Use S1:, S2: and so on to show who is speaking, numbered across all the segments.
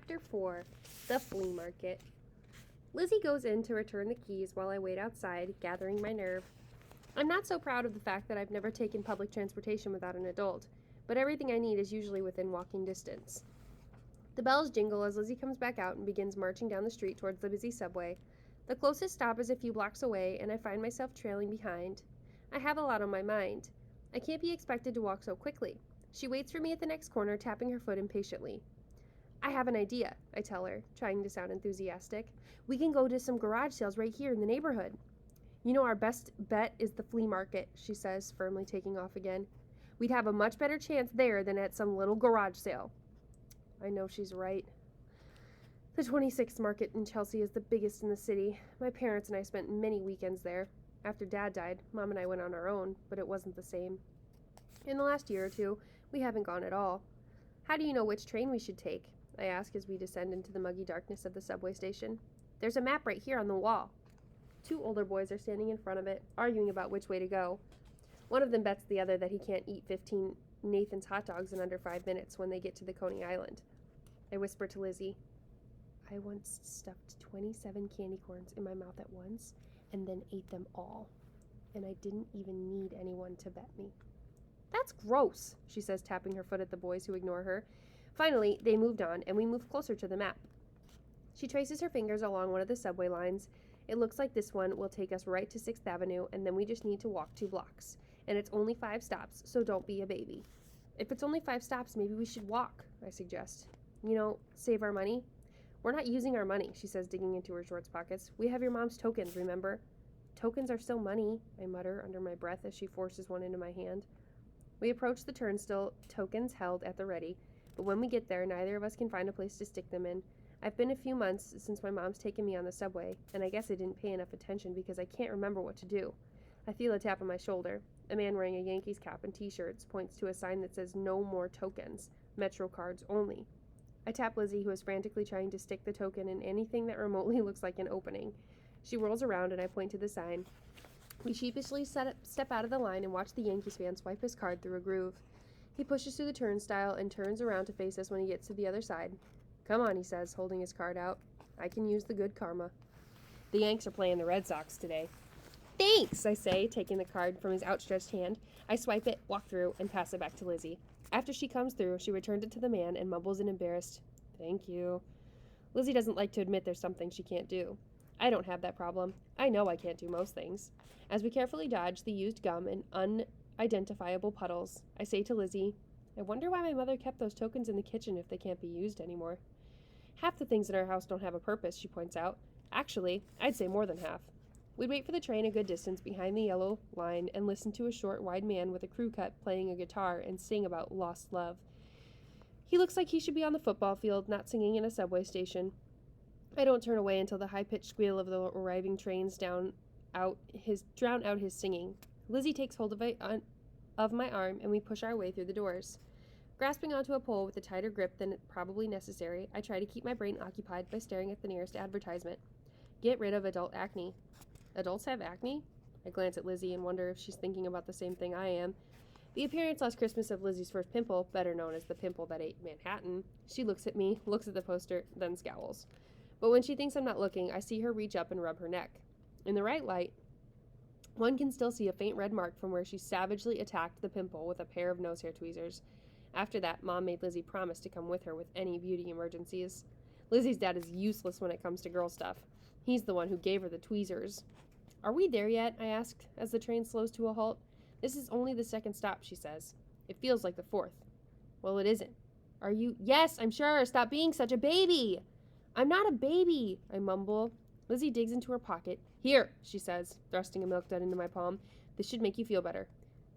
S1: Chapter 4, The Flea Market. Lizzie goes in to return the keys while I wait outside, gathering my nerve. I'm not so proud of the fact that I've never taken public transportation without an adult, but everything I need is usually within walking distance. The bells jingle as Lizzie comes back out and begins marching down the street towards the busy subway. The closest stop is a few blocks away, and I find myself trailing behind. I have a lot on my mind. I can't be expected to walk so quickly. She waits for me at the next corner, tapping her foot impatiently. I have an idea, I tell her, trying to sound enthusiastic. We can go to some garage sales right here in the neighborhood. You know, our best bet is the flea market, she says, firmly taking off again. We'd have a much better chance there than at some little garage sale. I know she's right. The 26th Market in Chelsea is the biggest in the city. My parents and I spent many weekends there. After Dad died, Mom and I went on our own, but it wasn't the same. In the last year or two, we haven't gone at all. How do you know which train we should take? I ask as we descend into the muggy darkness of the subway station. There's a map right here on the wall. Two older boys are standing in front of it, arguing about which way to go. One of them bets the other that he can't eat 15 Nathan's hot dogs in under 5 minutes when they get to the Coney Island. I whisper to Lizzie, I once stuffed 27 candy corns in my mouth at once and then ate them all. And I didn't even need anyone to bet me. That's gross, she says, tapping her foot at the boys who ignore her. Finally, they moved on, and we moved closer to the map. She traces her fingers along one of the subway lines. It looks like this one will take us right to 6th Avenue, and then we just need to walk 2 blocks. And it's only 5 stops, so don't be a baby. If it's only 5 stops, maybe we should walk, I suggest. You know, save our money. We're not using our money, she says, digging into her shorts pockets. We have your mom's tokens, remember? Tokens are still money, I mutter under my breath as she forces one into my hand. We approach the turnstile, tokens held at the ready, but when we get there, neither of us can find a place to stick them in. I've been a few months since my mom's taken me on the subway, and I guess I didn't pay enough attention because I can't remember what to do. I feel a tap on my shoulder. A man wearing a Yankees cap and t-shirts points to a sign that says no more tokens, Metro cards only. I tap Lizzie, who is frantically trying to stick the token in anything that remotely looks like an opening. She whirls around and I point to the sign. We sheepishly step out of the line and watch the Yankees fan swipe his card through a groove. He pushes through the turnstile and turns around to face us when he gets to the other side. Come on, he says, holding his card out. I can use the good karma. The Yanks are playing the Red Sox today. Thanks, I say, taking the card from his outstretched hand. I swipe it, walk through, and pass it back to Lizzie. After she comes through, she returns it to the man and mumbles an embarrassed, thank you. Lizzie doesn't like to admit there's something she can't do. I don't have that problem. I know I can't do most things. As we carefully dodge the used gum and unidentifiable puddles, I say to Lizzie, I wonder why my mother kept those tokens in the kitchen if they can't be used anymore. Half the things in our house don't have a purpose, she points out. Actually, I'd say more than half. We'd wait for the train a good distance behind the yellow line and listen to a short, wide man with a crew cut playing a guitar and sing about lost love. He looks like he should be on the football field, not singing in a subway station. I don't turn away until the high-pitched squeal of the arriving trains drown out his singing. Lizzie takes hold of my arm, and we push our way through the doors. Grasping onto a pole with a tighter grip than probably necessary, I try to keep my brain occupied by staring at the nearest advertisement. Get rid of adult acne. Adults have acne? I glance at Lizzie and wonder if she's thinking about the same thing I am. The appearance last Christmas of Lizzie's first pimple, better known as the pimple that ate Manhattan, she looks at me, looks at the poster, then scowls. But when she thinks I'm not looking, I see her reach up and rub her neck. In the right light, one can still see a faint red mark from where she savagely attacked the pimple with a pair of nose hair tweezers. After that, Mom made Lizzie promise to come with her with any beauty emergencies. Lizzie's dad is useless when it comes to girl stuff. He's the one who gave her the tweezers. Are we there yet? I asked, as the train slows to a halt. This is only the 2nd stop, she says. It feels like the 4th. Well, it isn't. Are you? Yes, I'm sure. Stop being such a baby. I'm not a baby, I mumble. Lizzie digs into her pocket. Here, she says, thrusting a milk dud into my palm. This should make you feel better.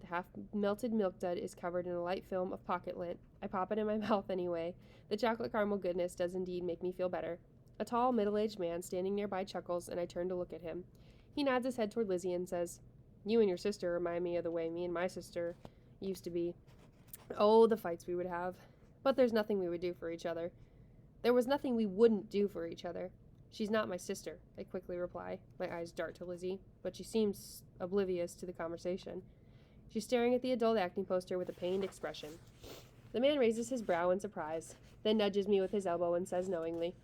S1: The half-melted milk dud is covered in a light film of pocket lint. I pop it in my mouth anyway. The chocolate caramel goodness does indeed make me feel better. A tall, middle-aged man standing nearby chuckles, and I turn to look at him. He nods his head toward Lizzie and says, You and your sister remind me of the way me and my sister used to be. Oh, the fights we would have. But there's nothing we would do for each other. There was nothing we wouldn't do for each other. She's not my sister, I quickly reply. My eyes dart to Lizzie, but she seems oblivious to the conversation. She's staring at the adult acne poster with a pained expression. The man raises his brow in surprise, then nudges me with his elbow and says knowingly,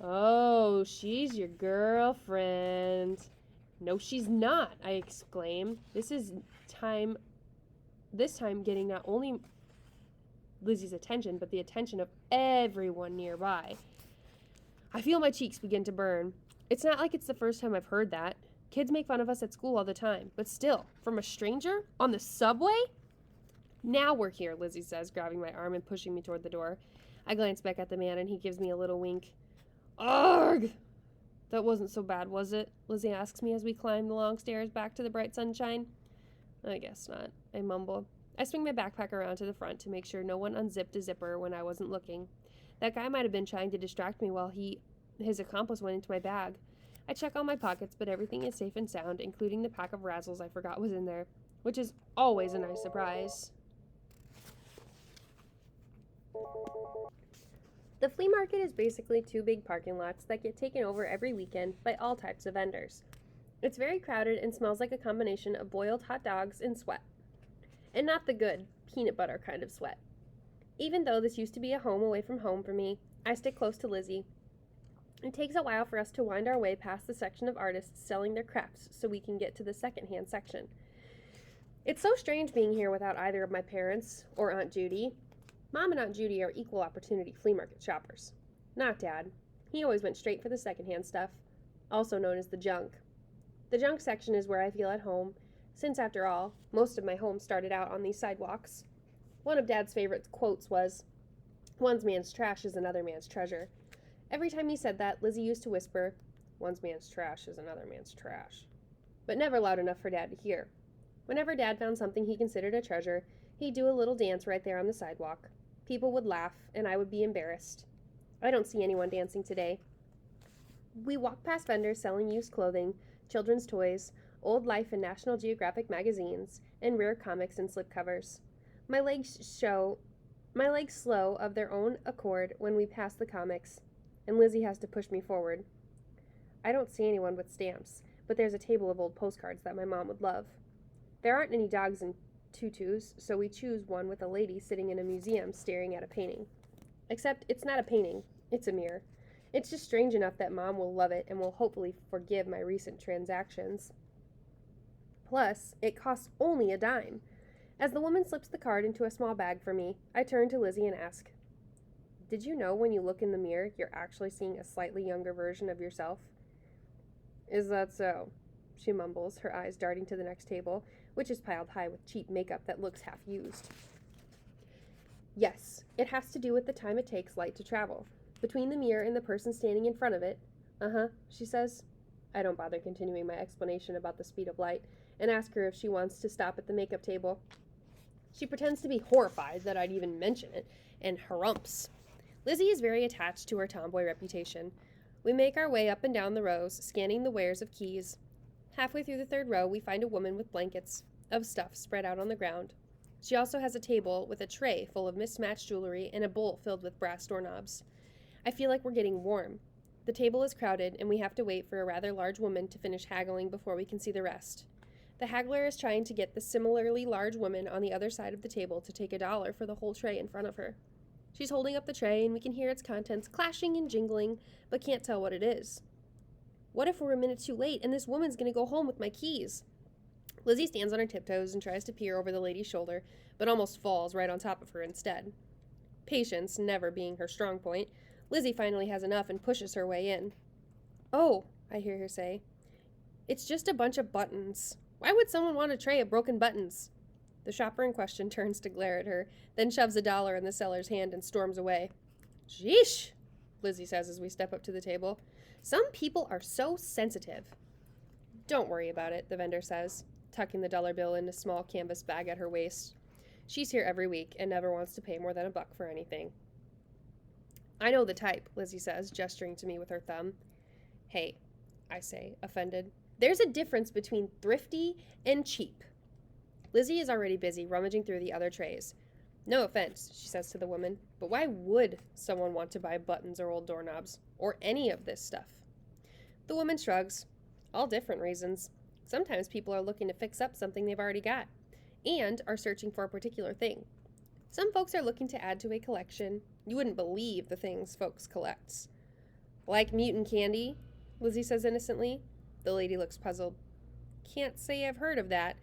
S1: "Oh, she's your girlfriend." "No, she's not," I exclaim. This time getting not only Lizzie's attention, but the attention of everyone nearby. I feel my cheeks begin to burn. It's not like it's the first time I've heard that. Kids make fun of us at school all the time, but still, from a stranger? On the subway? "Now we're here," Lizzie says, grabbing my arm and pushing me toward the door. I glance back at the man and he gives me a little wink. "Arg!" "That wasn't so bad, was it?" Lizzie asks me as we climb the long stairs back to the bright sunshine. "I guess not," I mumble. I swing my backpack around to the front to make sure no one unzipped a zipper when I wasn't looking. That guy might have been trying to distract me while his accomplice went into my bag. I check all my pockets, but everything is safe and sound, including the pack of Razzles I forgot was in there, which is always a nice surprise. The flea market is basically two big parking lots that get taken over every weekend by all types of vendors. It's very crowded and smells like a combination of boiled hot dogs and sweat. And not the good, peanut butter kind of sweat. Even though this used to be a home away from home for me, I stick close to Lizzie. It takes a while for us to wind our way past the section of artists selling their crafts so we can get to the secondhand section. It's so strange being here without either of my parents or Aunt Judy. Mom and Aunt Judy are equal opportunity flea market shoppers. Not Dad. He always went straight for the secondhand stuff, also known as the junk. The junk section is where I feel at home, since after all, most of my home started out on these sidewalks. One of Dad's favorite quotes was, "One man's trash is another man's treasure." Every time he said that, Lizzie used to whisper, "One man's trash is another man's trash," but never loud enough for Dad to hear. Whenever Dad found something he considered a treasure, he'd do a little dance right there on the sidewalk. People would laugh, and I would be embarrassed. I don't see anyone dancing today. We walk past vendors selling used clothing, children's toys, old Life and National Geographic magazines, and rare comics and slipcovers. My legs slow of their own accord when we pass the comics, and Lizzie has to push me forward. I don't see anyone with stamps, but there's a table of old postcards that my mom would love. There aren't any dogs in tutus, so we choose one with a lady sitting in a museum staring at a painting. Except it's not a painting, it's a mirror. It's just strange enough that Mom will love it and will hopefully forgive my recent transactions. Plus, it costs only a dime. As the woman slips the card into a small bag for me, I turn to Lizzie and ask, "Did you know when you look in the mirror, you're actually seeing a slightly younger version of yourself?" "Is that so?" she mumbles, her eyes darting to the next table, which is piled high with cheap makeup that looks half used. "Yes, it has to do with the time it takes light to travel. Between the mirror and the person standing in front of it." "Uh-huh," she says. I don't bother continuing my explanation about the speed of light, and ask her if she wants to stop at the makeup table. She pretends to be horrified that I'd even mention it, and harumphs. Lizzie is very attached to her tomboy reputation. We make our way up and down the rows, scanning the wares of keys. Halfway through the third row, we find a woman with blankets of stuff spread out on the ground. She also has a table with a tray full of mismatched jewelry and a bowl filled with brass doorknobs. I feel like we're getting warm. The table is crowded, and we have to wait for a rather large woman to finish haggling before we can see the rest. The haggler is trying to get the similarly large woman on the other side of the table to take $1 for the whole tray in front of her. She's holding up the tray, and we can hear its contents clashing and jingling, but can't tell what it is. What if we're a minute too late, and this woman's going to go home with my keys? Lizzie stands on her tiptoes and tries to peer over the lady's shoulder, but almost falls right on top of her instead. Patience never being her strong point, Lizzie finally has enough and pushes her way in. "Oh," I hear her say, "it's just a bunch of buttons. Why would someone want a tray of broken buttons?" The shopper in question turns to glare at her, then shoves $1 in the seller's hand and storms away. "Sheesh," Lizzie says as we step up to the table. "Some people are so sensitive." "Don't worry about it," the vendor says, tucking the dollar bill in a small canvas bag at her waist. She's here every week and never wants to pay more than $1 for anything. "I know the type," Lizzie says, gesturing to me with her thumb. "Hey," I say, offended. "There's a difference between thrifty and cheap." Lizzie is already busy rummaging through the other trays. "No offense," she says to the woman, "but why would someone want to buy buttons or old doorknobs, or any of this stuff?" The woman shrugs. "All different reasons. Sometimes people are looking to fix up something they've already got, and are searching for a particular thing. Some folks are looking to add to a collection. You wouldn't believe the things folks collects. Like mutant candy, Lizzie says innocently. The lady looks puzzled. Can't say I've heard of that.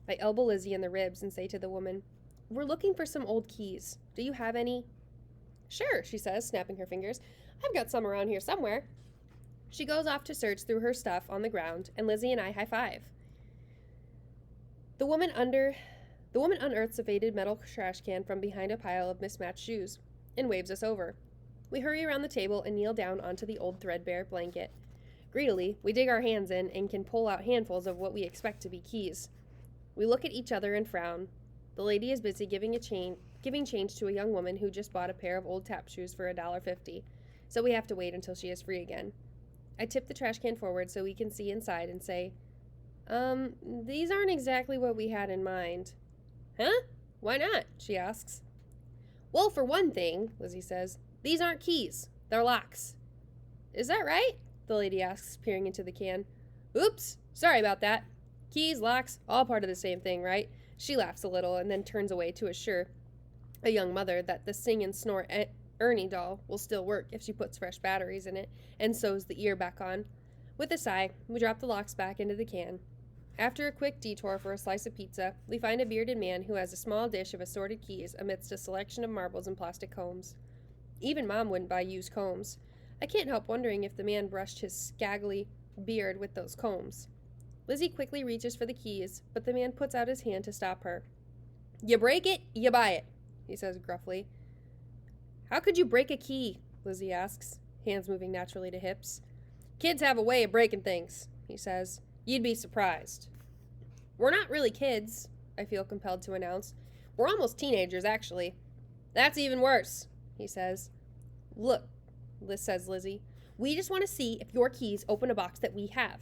S1: I elbow Lizzie in the ribs and say to the woman, We're looking for some old keys. Do you have any? Sure, she says, snapping her fingers. I've got some around here somewhere. She goes off to search through her stuff on the ground, and Lizzie and I high-five. The woman unearths a faded metal trash can from behind a pile of mismatched shoes and waves us over. We hurry around the table and kneel down onto the old threadbare blanket. Greedily, we dig our hands in and can pull out handfuls of what we expect to be keys. We look at each other and frown. The lady is busy giving change to a young woman who just bought a pair of old tap shoes for $1.50, so we have to wait until she is free again. I tip the trash can forward so we can see inside and say, these aren't exactly what we had in mind. Huh? Why not? She asks. Well, for one thing, Lizzie says, these aren't keys. They're locks. Is that right? The lady asks, peering into the can. Oops, sorry about that. Keys, locks, all part of the same thing, right? She laughs a little and then turns away to assure a young mother that the sing and snore Ernie doll will still work if she puts fresh batteries in it and sews the ear back on. With a sigh, we drop the locks back into the can. After a quick detour for a slice of pizza, we find a bearded man who has a small dish of assorted keys amidst a selection of marbles and plastic combs. Even Mom wouldn't buy used combs. I can't help wondering if the man brushed his scraggly beard with those combs. Lizzie quickly reaches for the keys, but the man puts out his hand to stop her. You break it, you buy it, he says gruffly. How could you break a key? Lizzie asks, hands moving naturally to hips. Kids have a way of breaking things, he says. You'd be surprised. We're not really kids, I feel compelled to announce. We're almost teenagers, actually. That's even worse, he says. Look, says Lizzie, we just want to see if your keys open a box that we have.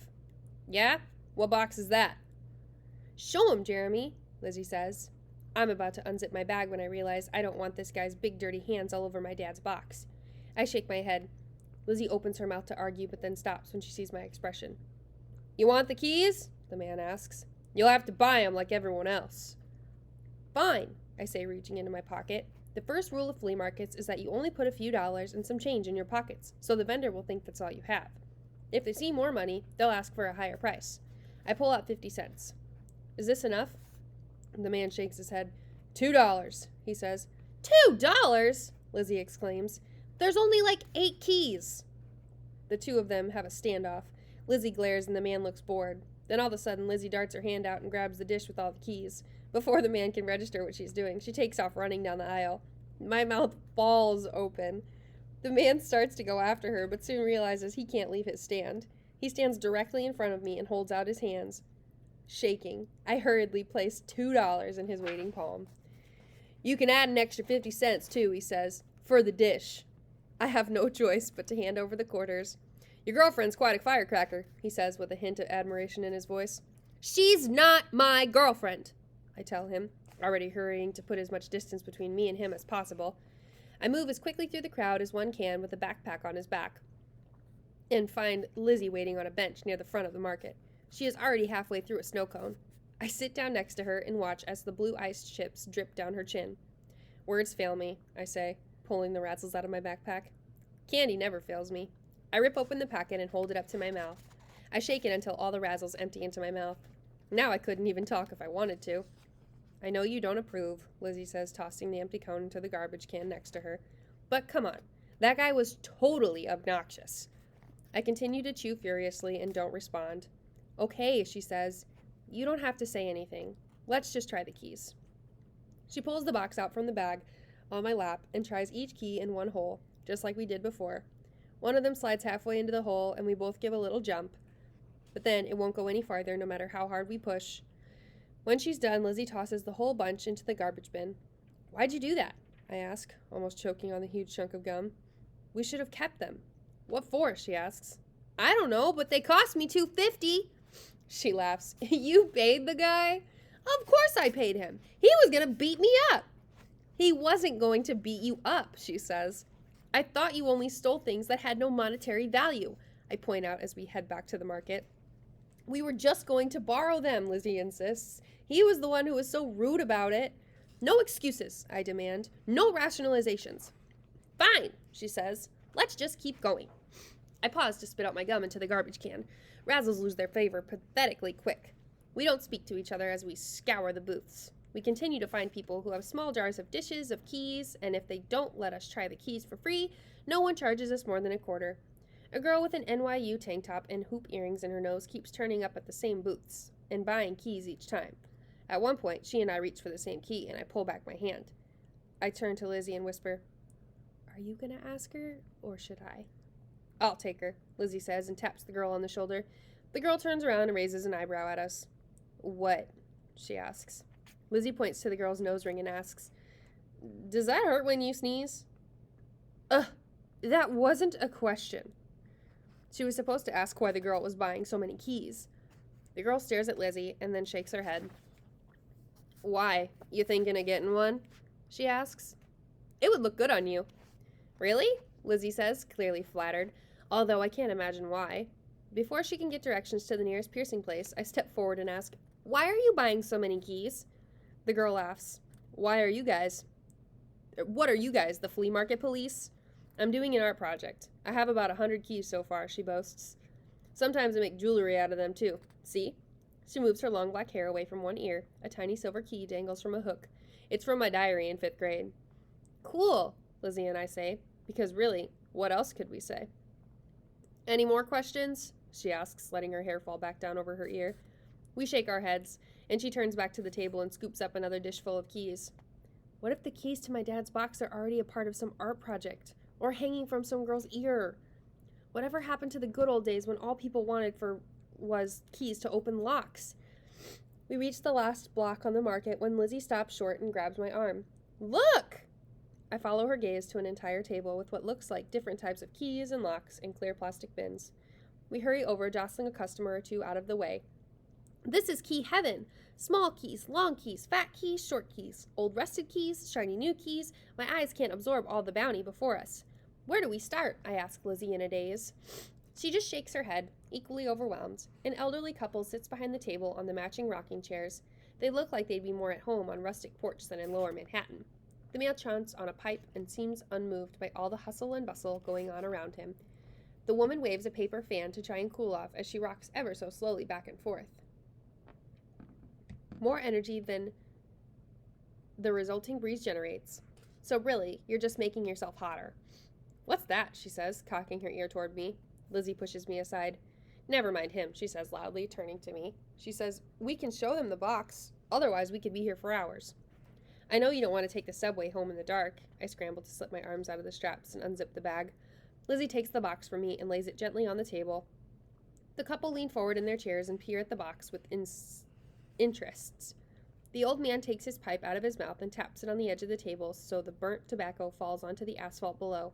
S1: Yeah? What box is that? Show 'em, Jeremy, Lizzie says. I'm about to unzip my bag when I realize I don't want this guy's big dirty hands all over my dad's box. I shake my head. Lizzie opens her mouth to argue, but then stops when she sees my expression. You want the keys? The man asks. You'll have to buy 'em like everyone else. Fine, I say, reaching into my pocket. The first rule of flea markets is that you only put a few dollars and some change in your pockets, so the vendor will think that's all you have. If they see more money, they'll ask for a higher price. I pull out 50 cents. Is this enough? The man shakes his head. $2, he says. $2? Lizzie exclaims. There's only like 8 keys. The two of them have a standoff. Lizzie glares and the man looks bored. Then all of a sudden, Lizzie darts her hand out and grabs the dish with all the keys. Before the man can register what she's doing, she takes off running down the aisle. My mouth falls open. The man starts to go after her, but soon realizes he can't leave his stand. He stands directly in front of me and holds out his hands. Shaking, I hurriedly place $2 in his waiting palm. You can add an extra 50 cents, too, he says, for the dish. I have no choice but to hand over the quarters. Your girlfriend's quite a firecracker, he says with a hint of admiration in his voice. She's not my girlfriend, I tell him, already hurrying to put as much distance between me and him as possible. I move as quickly through the crowd as one can with a backpack on his back and find Lizzie waiting on a bench near the front of the market. She is already halfway through a snow cone. I sit down next to her and watch as the blue ice chips drip down her chin. Words fail me, I say, pulling the razzles out of my backpack. Candy never fails me. I rip open the packet and hold it up to my mouth. I shake it until all the razzles empty into my mouth. Now I couldn't even talk if I wanted to. I know you don't approve, Lizzie says, tossing the empty cone into the garbage can next to her. But come on, that guy was totally obnoxious. I continue to chew furiously and don't respond. Okay, she says. You don't have to say anything. Let's just try the keys. She pulls the box out from the bag on my lap and tries each key in one hole, just like we did before. One of them slides halfway into the hole and we both give a little jump, but then it won't go any farther no matter how hard we push. When she's done, Lizzie tosses the whole bunch into the garbage bin. Why'd you do that? I ask, almost choking on the huge chunk of gum. We should have kept them. What for? She asks. I don't know, but they cost me $2.50. She laughs. You paid the guy? Of course I paid him. He was going to beat me up. He wasn't going to beat you up, she says. I thought you only stole things that had no monetary value, I point out as we head back to the market. We were just going to borrow them, Lizzie insists. He was the one who was so rude about it. No excuses, I demand. No rationalizations. Fine, she says. Let's just keep going. I pause to spit out my gum into the garbage can. Razzles lose their favor pathetically quick. We don't speak to each other as we scour the booths. We continue to find people who have small jars of dishes, of keys, and if they don't let us try the keys for free, no one charges us more than a quarter. A girl with an NYU tank top and hoop earrings in her nose keeps turning up at the same booths and buying keys each time. At one point, she and I reach for the same key, and I pull back my hand. I turn to Lizzie and whisper, "Are you gonna ask her, or should I?" "I'll take her," Lizzie says and taps the girl on the shoulder. The girl turns around and raises an eyebrow at us. "What?" she asks. Lizzie points to the girl's nose ring and asks, "Does that hurt when you sneeze?" That wasn't a question. She was supposed to ask why the girl was buying so many keys. The girl stares at Lizzie and then shakes her head. "Why? You thinking of getting one?" she asks. "It would look good on you." "Really?" Lizzie says, clearly flattered, although I can't imagine why. Before she can get directions to the nearest piercing place, I step forward and ask, "Why are you buying so many keys?" The girl laughs. What are you guys, the flea market police?" "I'm doing an art project. I have about 100 keys so far," she boasts. "Sometimes I make jewelry out of them, too. See?" She moves her long black hair away from one ear. A tiny silver key dangles from a hook. "It's from my diary in 5th grade. "Cool," Lizzie and I say, because really, what else could we say? "Any more questions?" she asks, letting her hair fall back down over her ear. We shake our heads, and she turns back to the table and scoops up another dish full of keys. What if the keys to my dad's box are already a part of some art project? Or hanging from some girl's ear? Whatever happened to the good old days when all people wanted was keys to open locks? We reach the last block on the market when Lizzie stops short and grabs my arm. "Look!" I follow her gaze to an entire table with what looks like different types of keys and locks in clear plastic bins. We hurry over, jostling a customer or two out of the way. "This is key heaven. Small keys, long keys, fat keys, short keys, old rusted keys, shiny new keys. My eyes can't absorb all the bounty before us." "Where do we start?" I ask Lizzie in a daze. She just shakes her head, equally overwhelmed. An elderly couple sits behind the table on the matching rocking chairs. They look like they'd be more at home on rustic porch than in lower Manhattan. The male chunts on a pipe and seems unmoved by all the hustle and bustle going on around him. The woman waves a paper fan to try and cool off as she rocks ever so slowly back and forth. More energy than the resulting breeze generates. So really, you're just making yourself hotter. "What's that?" she says, cocking her ear toward me. Lizzie pushes me aside. "Never mind him," she says loudly, turning to me. She says, "We can show them the box. Otherwise, we could be here for hours." "I know you don't want to take the subway home in the dark." I scramble to slip my arms out of the straps and unzip the bag. Lizzie takes the box from me and lays it gently on the table. The couple lean forward in their chairs and peer at the box with interests. The old man takes his pipe out of his mouth and taps it on the edge of the table so the burnt tobacco falls onto the asphalt below.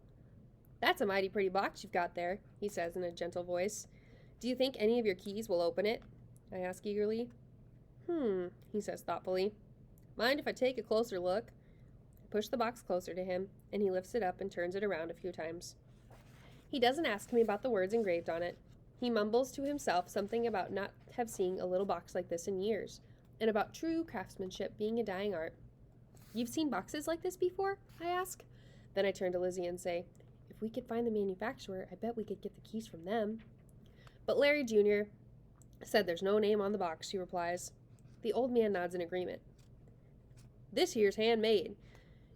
S1: "That's a mighty pretty box you've got there," he says in a gentle voice. "Do you think any of your keys will open it?" I ask eagerly. He says thoughtfully. "Mind if I take a closer look?" I push the box closer to him, and he lifts it up and turns it around a few times. He doesn't ask me about the words engraved on it. He mumbles to himself something about not have seen a little box like this in years, and about true craftsmanship being a dying art. "You've seen boxes like this before?" I ask. Then I turn to Lizzie and say, "If we could find the manufacturer, I bet we could get the keys from them." "But Larry Jr. said there's no name on the box," she replies. The old man nods in agreement. "This here's handmade.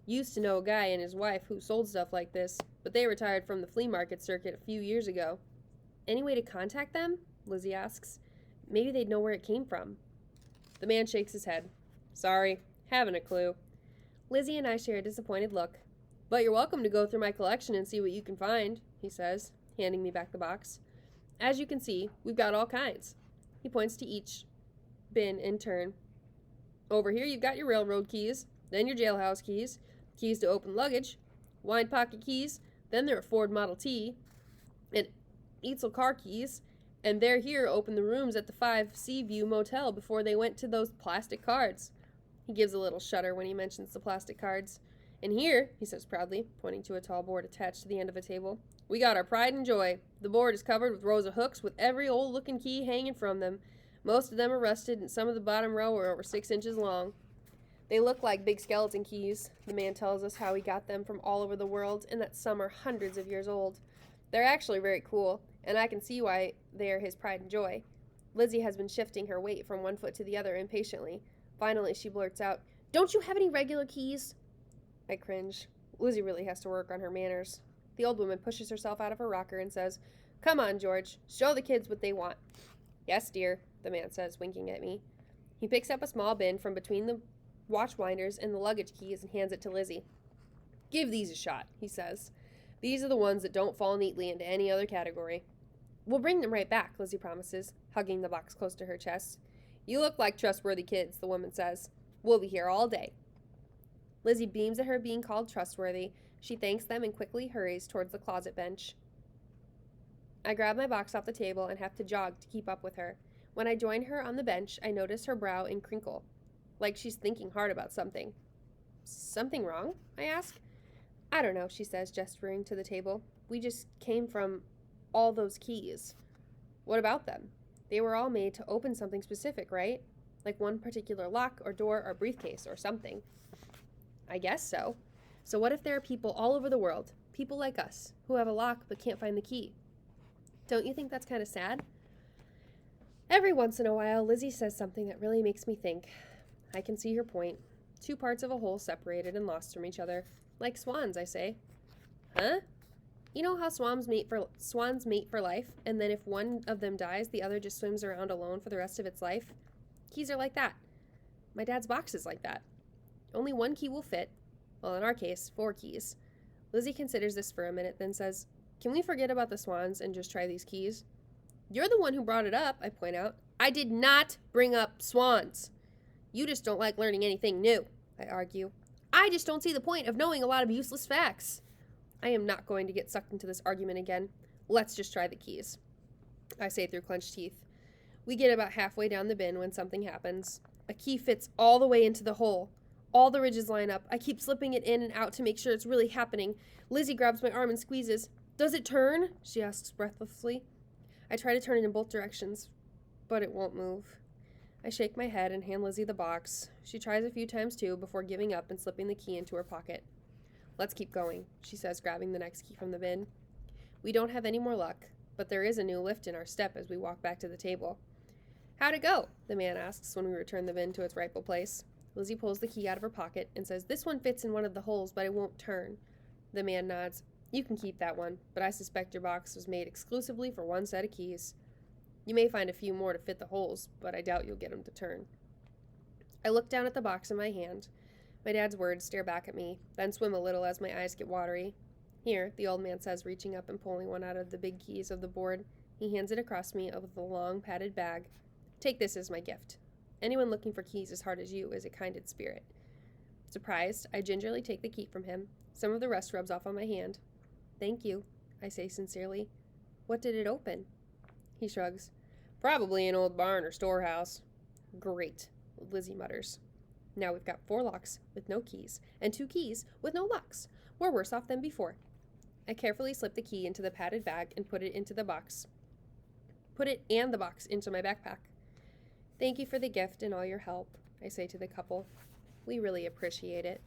S1: Used to know a guy and his wife who sold stuff like this, but they retired from the flea market circuit a few years ago." "Any way to contact them?" Lizzie asks. "Maybe they'd know where it came from." The man shakes his head. "Sorry, haven't a clue." Lizzie and I share a disappointed look. "But you're welcome to go through my collection and see what you can find," he says, handing me back the box. "As you can see, we've got all kinds." He points to each bin in turn. "Over here you've got your railroad keys, then your jailhouse keys, keys to open luggage, wine pocket keys, then there are Ford Model T, and Edsel car keys, and they're here open the rooms at the 5 Seaview Motel before they went to those plastic cards." He gives a little shudder when he mentions the plastic cards. "And here," he says proudly, pointing to a tall board attached to the end of a table, "we got our pride and joy. The board is covered with rows of hooks with every old-looking key hanging from them. Most of them are rusted, and some of the bottom row are over 6 inches long." They look like big skeleton keys. The man tells us how he got them from all over the world and that some are hundreds of years old. They're actually very cool, and I can see why they are his pride and joy. Lizzie has been shifting her weight from one foot to the other impatiently. Finally, she blurts out, "Don't you have any regular keys?" I cringe. Lizzie really has to work on her manners. The old woman pushes herself out of her rocker and says, "Come on, George. Show the kids what they want." "Yes, dear," the man says, winking at me. He picks up a small bin from between the watch winders and the luggage keys and hands it to Lizzie. "Give these a shot," he says. "These are the ones that don't fall neatly into any other category." "We'll bring them right back," Lizzie promises, hugging the box close to her chest. "You look like trustworthy kids," the woman says. "We'll be here all day." Lizzie beams at her being called trustworthy. She thanks them and quickly hurries towards the closet bench. I grab my box off the table and have to jog to keep up with her. When I join her on the bench, I notice her brow in crinkle, like she's thinking hard about something. "Something wrong?" I ask. "I don't know," she says, gesturing to the table. "We just came from all those keys." "What about them? They were all made to open something specific, right? Like one particular lock or door or briefcase or something." "I guess so. So what if there are people all over the world, people like us, who have a lock but can't find the key? Don't you think that's kind of sad?" Every once in a while, Lizzie says something that really makes me think. I can see her point. Two parts of a whole separated and lost from each other. Like swans, I say. "Huh? You know how swans mate for life, and then if one of them dies, the other just swims around alone for the rest of its life? Keys are like that. My dad's box is like that. Only one key will fit. Well, in our case, 4 keys." Lizzie considers this for a minute, then says, "Can we forget about the swans and just try these keys?" "You're the one who brought it up," I point out. "I did not bring up swans. You just don't like learning anything new," I argue. "I just don't see the point of knowing a lot of useless facts." I am not going to get sucked into this argument again. "Let's just try the keys," I say through clenched teeth. We get about halfway down the bin when something happens. A key fits all the way into the hole. All the ridges line up. I keep slipping it in and out to make sure it's really happening. Lizzie grabs my arm and squeezes. "Does it turn?" she asks breathlessly. I try to turn it in both directions, but it won't move. I shake my head and hand Lizzie the box. She tries a few times too before giving up and slipping the key into her pocket. "Let's keep going," she says, grabbing the next key from the bin. We don't have any more luck, but there is a new lift in our step as we walk back to the table. "How'd it go?" the man asks when we return the bin to its rightful place. Lizzie pulls the key out of her pocket and says, "This one fits in one of the holes, but it won't turn." The man nods. "You can keep that one, but I suspect your box was made exclusively for one set of keys. You may find a few more to fit the holes, but I doubt you'll get them to turn." I look down at the box in my hand. My dad's words stare back at me, then swim a little as my eyes get watery. "Here," the old man says, reaching up and pulling one out of the big keys of the board. He hands it across me with a long, padded bag. "Take this as my gift. Anyone looking for keys as hard as you is a kindred spirit." Surprised, I gingerly take the key from him. Some of the rust rubs off on my hand. "Thank you," I say sincerely. "What did it open?" He shrugs. "Probably an old barn or storehouse." "Great," Lizzie mutters. "Now we've got 4 locks with no keys, and 2 keys with no locks. We're worse off than before." I carefully slip the key into the padded bag and put it and the box into my backpack. "Thank you for the gift and all your help," I say to the couple. "We really appreciate it."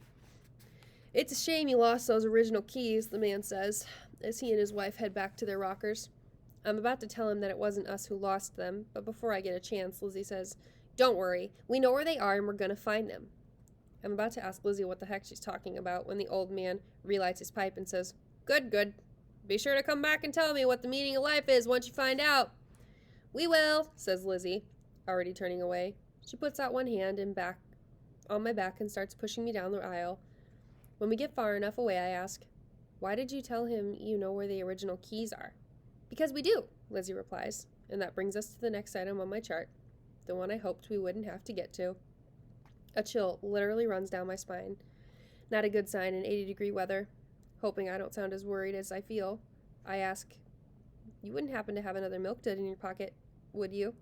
S1: "It's a shame you lost those original keys," the man says, as he and his wife head back to their rockers. I'm about to tell him that it wasn't us who lost them, but before I get a chance, Lizzie says, "Don't worry, we know where they are and we're gonna find them." I'm about to ask Lizzie what the heck she's talking about when the old man relights his pipe and says, Good. Be sure to come back and tell me what the meaning of life is once you find out." "We will," says Lizzie, already turning away. She puts out one hand and back on my back and starts pushing me down the aisle. When we get far enough away, I ask, "Why did you tell him you know where the original keys are?" "Because we do," Lizzie replies, and that brings us to the next item on my chart, the one I hoped we wouldn't have to get to. A chill literally runs down my spine. Not a good sign in 80-degree weather. Hoping I don't sound as worried as I feel, I ask, "You wouldn't happen to have another milk dud in your pocket, would you?"